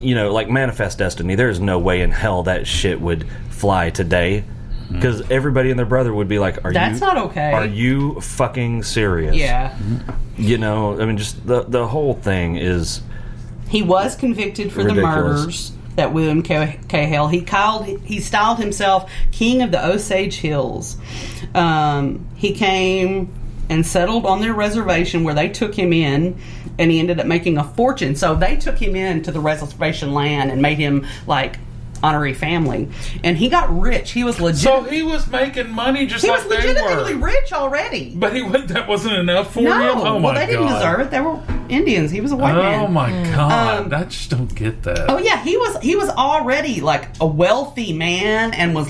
like Manifest Destiny, there's no way in hell that shit would fly today. Because everybody and their brother would be like, That's not okay. Are you fucking serious? Yeah. Just the whole thing is... He was convicted for ridiculous. the murders that William Cahill. He styled himself King of the Osage Hills. He came and settled on their reservation where they took him in, and he ended up making a fortune. So they took him into the reservation land and made him honorary family, and he got rich. He was legit. So he was making money just like they were. He was legitimately rich already. But that wasn't enough for him? Oh my God. They didn't deserve it. They were Indians. He was a white man. Oh my God. I just don't get that. Oh yeah, he was already a wealthy man, and was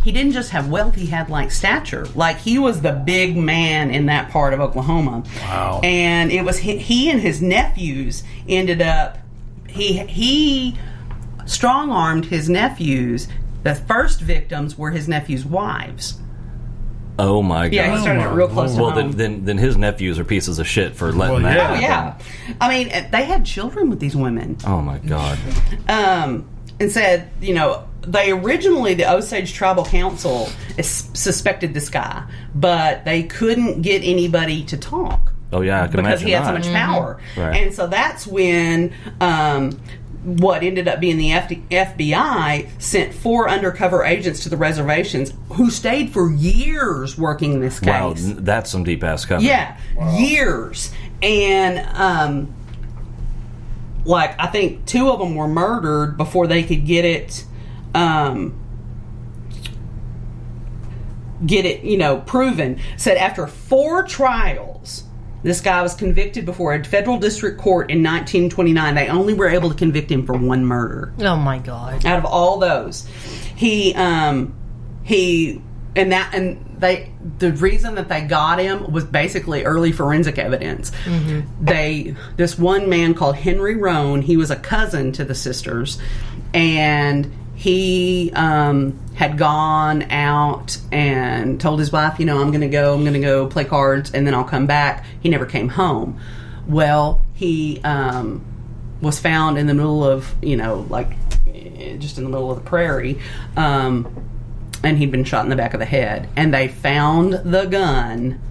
he didn't just have wealth, he had stature. He was the big man in that part of Oklahoma. Wow. And it was he and his nephews ended up he strong-armed his nephews. The first victims were his nephews' wives. Oh my God! Yeah, he started it real close to home. Then his nephews are pieces of shit for letting that happen. Oh yeah, I mean they had children with these women. Oh my God! And said, the Osage Tribal Council suspected this guy, but they couldn't get anybody to talk. Oh yeah, I can because imagine he had so that. much power, Right. And so that's when. What ended up being the FBI sent 4 undercover agents to the reservations who stayed for years working this case. Wow, that's some deep ass cover. Yeah, wow. Years. And I think 2 of them were murdered before they could get it proven. Said after 4 trials, this guy was convicted before a federal district court in 1929. They only were able to convict him for 1 murder. Oh my God! Out of all those, the reason that they got him was basically early forensic evidence. Mm-hmm. This one man called Henry Roan, he was a cousin to the sisters, and he had gone out and told his wife, I'm going to go play cards, and then I'll come back. He never came home. Well, he was found in the middle of, just in the middle of the prairie, and he'd been shot in the back of the head. And they found the gun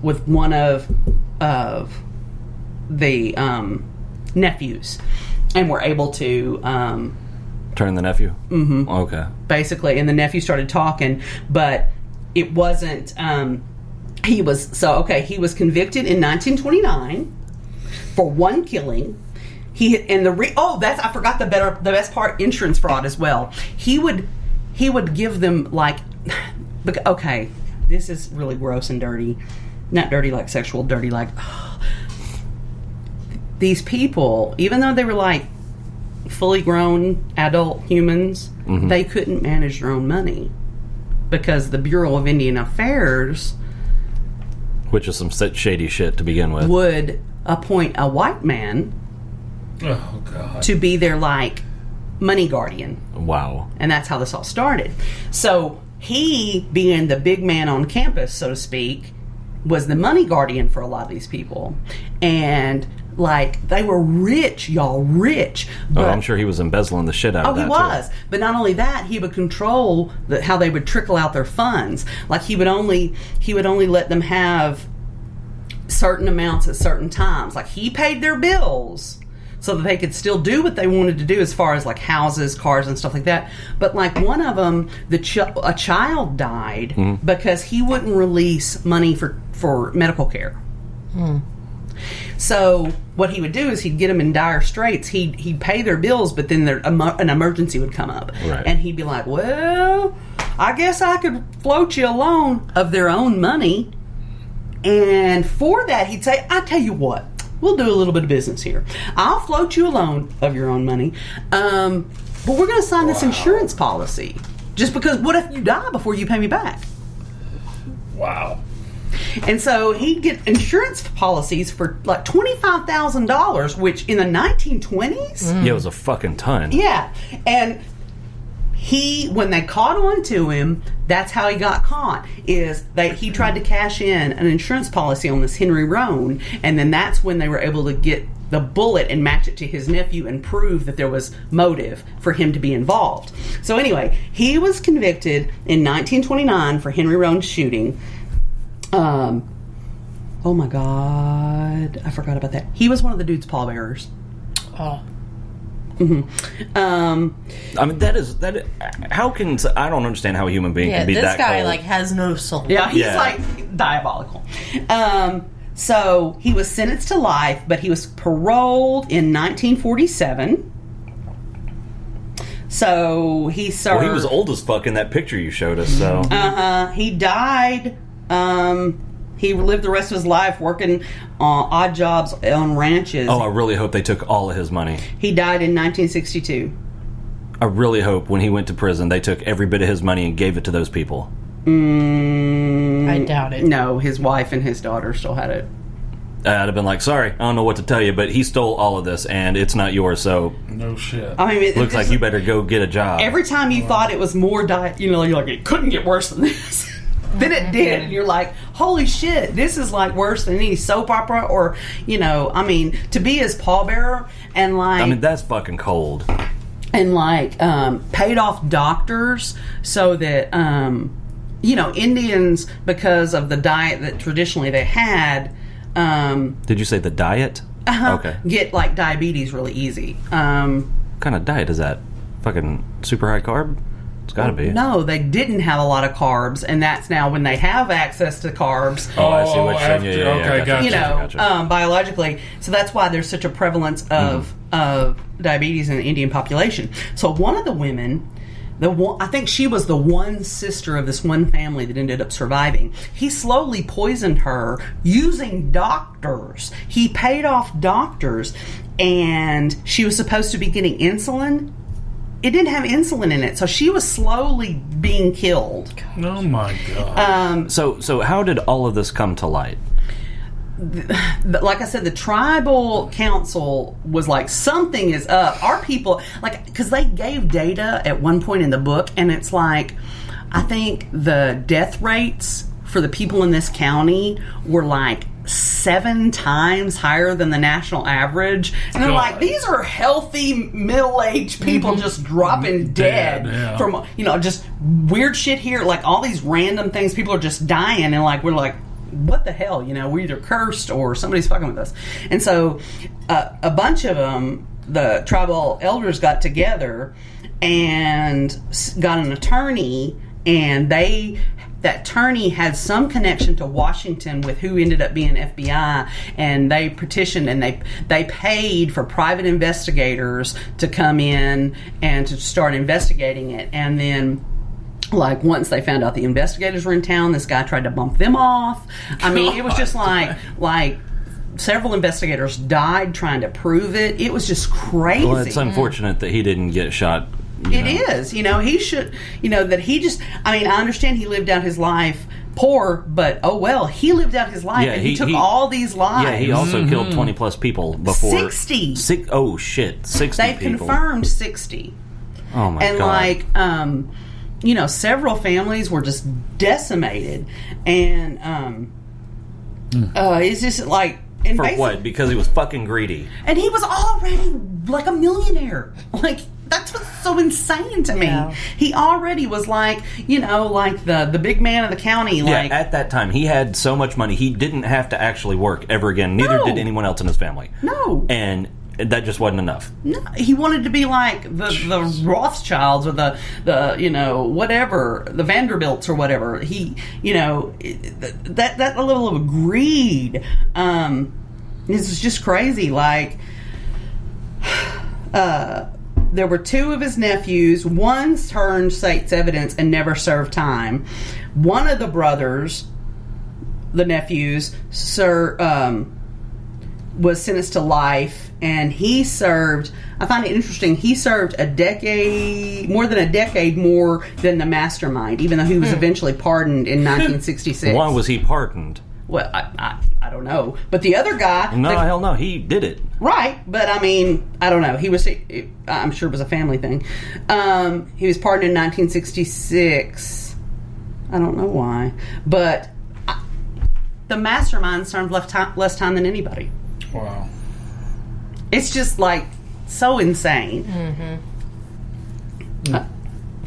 with one of the nephews, and were able to... Turn the nephew? Mm-hmm. Okay. Basically, and the nephew started talking, but it wasn't... he was convicted in 1929 for 1 killing. I forgot the best part, insurance fraud as well. He would give them okay, this is really gross and dirty. Not dirty like sexual, dirty these people, even though they were fully grown adult humans, mm-hmm. they couldn't manage their own money because the Bureau of Indian Affairs, which is some shady shit to begin with, would appoint a white man to be their money guardian. Wow. And that's how this all started. So he, being the big man on campus, so to speak, was the money guardian for a lot of these people. And they were rich, y'all, rich. But, I'm sure he was embezzling the shit out of that. Oh, he was. Too. But not only that, he would control how they would trickle out their funds. He would only let them have certain amounts at certain times. He paid their bills so that they could still do what they wanted to do as far as houses, cars, and stuff like that. But one of them, a child died mm-hmm. because he wouldn't release money for medical care. Mm. So what he would do is he'd get them in dire straits. He'd pay their bills, but then an emergency would come up. Right. And he'd be like, well, I guess I could float you a loan of their own money. And for that, he'd say, I tell you what, we'll do a little bit of business here. I'll float you a loan of your own money, but we're going to sign this insurance policy. Just because, what if you die before you pay me back? Wow. And so he'd get insurance policies for $25,000, which in the 1920s? Yeah, it was a fucking ton. Yeah. And when they caught on to him, that's how he got caught, is that he tried to cash in an insurance policy on this Henry Roan, and then that's when they were able to get the bullet and match it to his nephew and prove that there was motive for him to be involved. So anyway, he was convicted in 1929 for Henry Roan's shooting. Oh my God, I forgot about that. He was one of the dude's pallbearers. Oh. Mm-hmm. I mean, that. How can I don't understand how a human being can be this that guy cold. like has no soul. Yeah, he's Yeah. like diabolical. So he was sentenced to life, but he was paroled in 1947. So he served. Well, he was old as fuck in that picture you showed us. So He died. He lived the rest of his life working odd jobs on ranches. I really hope they took all of his money. He died in 1962. I really hope when he went to prison they took every bit of his money and gave it to those people. I doubt it. No, his wife and his daughter still had it. I'd have been like, sorry, I don't know what to tell you, but he stole all of this and it's not yours, so No shit. I mean, it looks like you better go get a job. every time you thought it was more you're like, it couldn't get worse than this. Then it did, and you're like, holy shit, this is like worse than any soap opera, or, I mean, to be his pallbearer and like, I mean, that's fucking cold. and like paid off doctors so that Indians, because of the diet that traditionally they had, Did you say the diet? Okay. get like diabetes really easy. What kind of diet is that? Fucking super high carb? It's gotta be. No, they didn't have a lot of carbs, and that's now when they have access to carbs. Oh, I see what you're saying. after- Yeah, okay, gotcha. gotcha. Biologically. So that's why there's such a prevalence of diabetes in the Indian population. So one of the women, I think she was the one sister of this one family that ended up surviving. He slowly poisoned her using doctors. He paid off doctors, and she was supposed to be getting insulin. It didn't have insulin in it, so she was slowly being killed. Oh my God. So how did all of this come to light? Like I said, the tribal council was like, something is up. Our people, like, because they gave data at one point in the book, and it's like, I think the death rates for the people in this county were like 7 times higher than the national average. And they're like, these are healthy middle-aged people just dropping dead yeah. from, just weird shit here. Like all these random things, people are just dying, and like, we're like, what the hell? We're either cursed or somebody's fucking with us. And so a bunch of them, the tribal elders, got together and got an attorney, and that attorney had some connection to Washington with who ended up being FBI, and they petitioned and they paid for private investigators to come in and to start investigating it. And then, like, once they found out the investigators were in town, this guy tried to bump them off. I mean, it was just like several investigators died trying to prove it. It was just crazy. Well, it's unfortunate that he didn't get shot. It is. He should, that he just, I mean, I understand he lived out his life poor, but oh well, he lived out his life, and he took all these lives. Yeah, he also killed 20 plus people before. 60. Oh shit, 60 They've people. confirmed 60. Oh my and God. like, several families were just decimated, and it's just like, and For what? Because he was fucking greedy. And he was already like a millionaire. Like, that's what's so insane to me. Yeah. He already was like, like the big man of the county. Like, yeah, at that time, he had so much money, he didn't have to actually work ever again. Neither No. did anyone else in his family. No. And that just wasn't enough. No, he wanted to be like the Rothschilds or the whatever, the Vanderbilts or whatever. He, that level of greed is just crazy. Like, there were 2 of his nephews. One turned state's evidence and never served time. One of the brothers, the nephews, was sentenced to life, and he served, I find it interesting, he served more than a decade more than the mastermind, even though he was eventually pardoned in 1966. Why was he pardoned? Well, I don't know. But the other guy... No, hell no, he did it. Right, but I mean, I don't know. I'm sure it was a family thing. He was pardoned in 1966. I don't know why. But the mastermind served less time than anybody. Wow. It's just like so insane.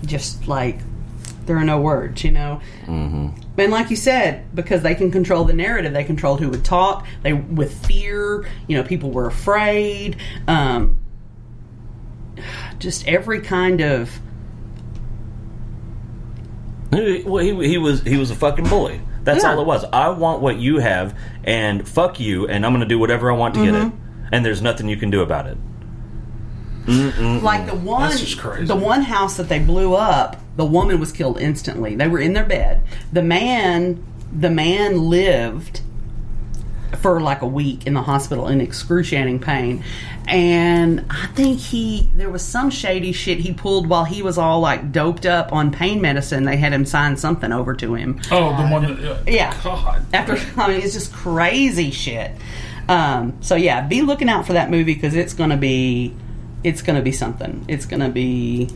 Just like there are no words, you know. And like you said, because they can control the narrative, they controlled who would talk. They with fear, you know, people were afraid. Just every kind of. Well, he was a fucking bully. That's all it was. I want what you have, and fuck you, and I'm going to do whatever I want to get it, and there's nothing you can do about it. Like the one house that they blew up, the woman was killed instantly. They were in their bed. The man lived for like a week in the hospital in excruciating pain, and I think there was some shady shit he pulled while he was all like doped up on pain medicine. They had him sign something over to him. Oh, the one that yeah. God. It's just crazy shit. So yeah, be looking out for that movie because it's gonna be something. It's gonna be,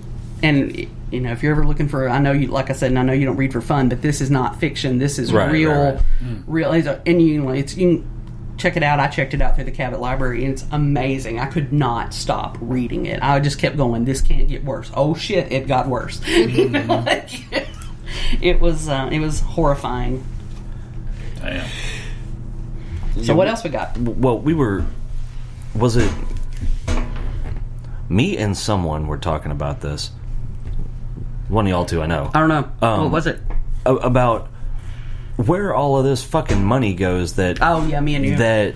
and you know, if you're ever looking for, I know you, like I said, and I know you don't read for fun, but this is not fiction. This is real. And you can check it out. I checked it out through the Cabot Library, and it's amazing. I could not stop reading it. I just kept going. This can't get worse. Oh shit, it got worse. You know, like, it was horrifying. Damn. So what else we got? Well, was it me and someone were talking about this? One of y'all two, I know. I don't know. What was it? About where all of this fucking money goes that... Oh, yeah, me and you. That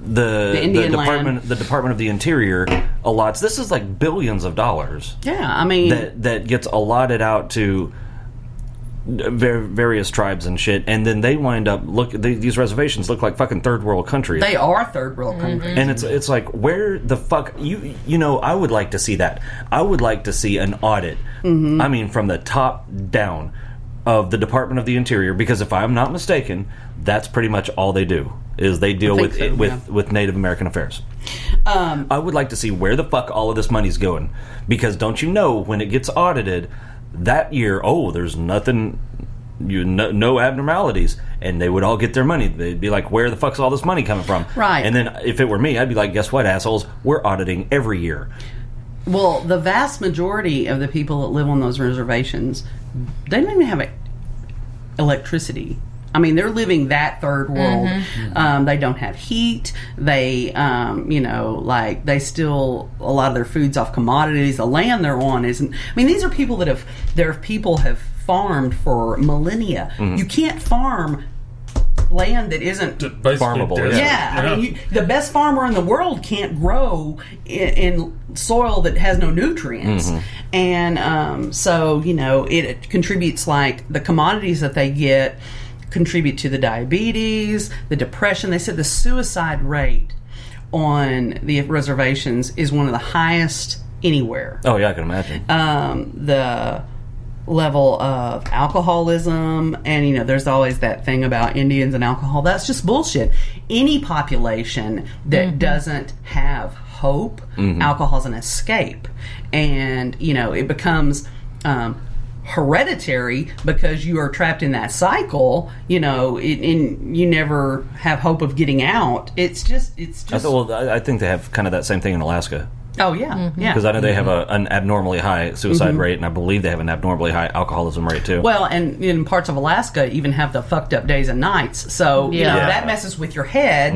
the Department of the Interior allots. This is like billions of dollars. Yeah, I mean... That gets allotted out to various tribes and shit, and then they wind up these reservations look like fucking third world countries. They are third world countries, and it's like, where the fuck you know? I would like to see that. I would like to see an audit. I mean, from the top down of the Department of the Interior, because if I'm not mistaken, that's pretty much all they do is they deal with Native American affairs. I would like to see where the fuck all of this money's going, because don't you know, when it gets audited that year, there's nothing, no abnormalities, and they would all get their money. They'd be like, where the fuck's all this money coming from? Right. And then if it were me, I'd be like, guess what, assholes? We're auditing every year. Well, the vast majority of the people that live on those reservations, they don't even have electricity. I mean, they're living that third world. They don't have heat. They, they still, a lot of their food's off commodities. The land they're on isn't. I mean, these are people that have farmed for millennia. You can't farm land that isn't farmable. Yeah. I mean, the best farmer in the world can't grow in soil that has no nutrients. And so, it contributes, like, the commodities that they get contribute to the diabetes, the depression. They said the suicide rate on the reservations is one of the highest anywhere. Oh, yeah, I can imagine. The level of alcoholism, and there's always that thing about Indians and alcohol. That's just bullshit. Any population that doesn't have hope, alcohol's an escape, and it becomes hereditary because you are trapped in that cycle. And you never have hope of getting out. It's just. I think they have kind of that same thing in Alaska. Oh, yeah. Yeah. Because I know they have an abnormally high suicide rate, and I believe they have an abnormally high alcoholism rate, too. Well, and in parts of Alaska, even have the fucked up days and nights. So, that messes with your head.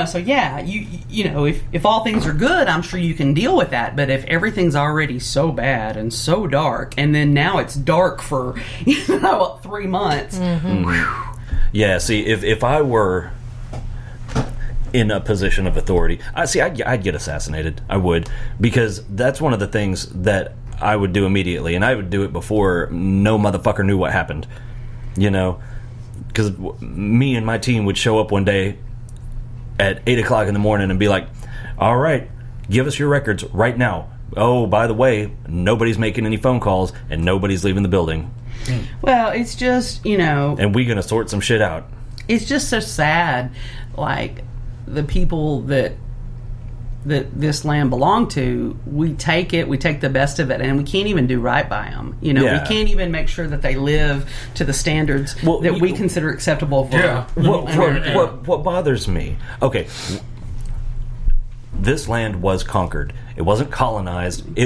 So, yeah, if all things are good, I'm sure you can deal with that. But if everything's already so bad and so dark, and then now it's dark for, 3 months. Yeah, see, if I were in a position of authority, I'd get assassinated. I would, because that's one of the things that I would do immediately, and I would do it before no motherfucker knew what happened. Because me and my team would show up one day at 8 o'clock in the morning and be like, all right, give us your records right now. Oh, by the way, nobody's making any phone calls and nobody's leaving the building. Well, it's just, and we're gonna sort some shit out. It's just so sad, like, the people that this land belonged to, we take the best of it, and we can't even do right by them. We can't even make sure that they live to the standards that we consider acceptable for. What bothers me? Okay, this land was conquered. It wasn't colonized. It